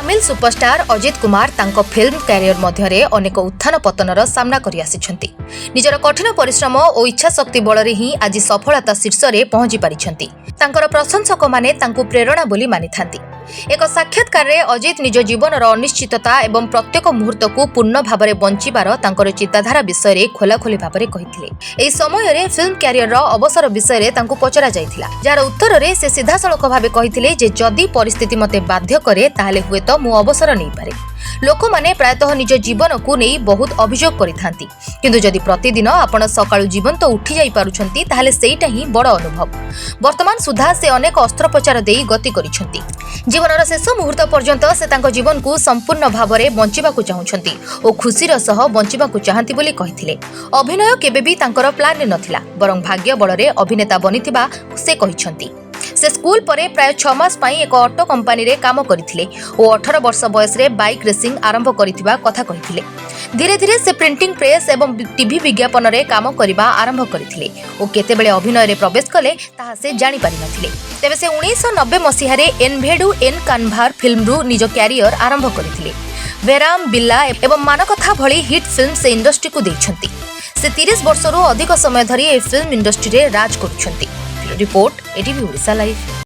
Tamil superstar Ajit Kumar तांको film career मध्यरे अनेक उत्थान पतनर सामना करि आसिछन्ति। निजर कठिन परिश्रम और इच्छा शक्ति बलरे ही आज सफलता शीर्ष रे पहुंची पारिछन्ति। तांकर प्रशंसक माने तांको प्रेरणा बोली मानिथांती। एक साक्षात्कार रे अजित निज जीवनर अनिश्चितता एवं प्रत्येक मुहूर्त को पूर्ण भावरे बंचिबार तांकर चिंताधारा विषय रे खोलाखोली भावरे कहिथिले। एई समय रे फिल्म कैरियर अवसर विषय रे तांको पचरा जायथिला, जार उत्तर रे से सीधासळख भावे कहिथिले जे जदि परिस्थिति मते बाध्य करे ताहाले हुए तो मु अवसर नहीं पारे। लोक माने प्रायतः निज जीवन को नहीं बहुत अभियोग करिथांती, किंतु जदि प्रतिदिन आपण सकाळु जीवंत उठी जाई पारुछंती ताहाले सेईटा ही बड़ अनुभव। वर्तमान सुधा से अनेक अस्त्रोपचार देई गति करिछंती। जीवनर शेष मुहूर्त पर्यंत से तांको जीवन को संपूर्ण भावरे बंचिबाकू चाहुछंती और खुशीर सह बंचिबाकू चाहंती बोली कहिथिले। अभिनय केबे भी तांकर प्लान नथिला, बरं भाग्य बलरे अभिनेता बनिथिबा से कहिछंती। से स्कूल परे प्राय 6 मास पाई एक ऑटो कंपनी रे काम करथिले और 18 वर्ष बयस रे बाइक रेसिंग आरंभ करिथिबा कथा कहिथिले। धीरे धीरे से प्रिंटिंग प्रेस एवं टीवी विज्ञापन रे काम करिबा आरंभ करथिले और केतेबेले अभिनय रे प्रवेश कले ताहा से जानि पारि नथिले। तेबे से 1990 मसीहा रे एनभेडु एन कानभार फिल्म रु निज कैरियर आरंभ करथिले। वेराम बिल्ला एवं मानकथा भली हिट फिल्म से इंडस्ट्री को दैछंती। से 30 वर्ष रु अधिक समय धरी ए फिल्म इंडस्ट्री रे राज करुछंती। Report ATV Odisha live.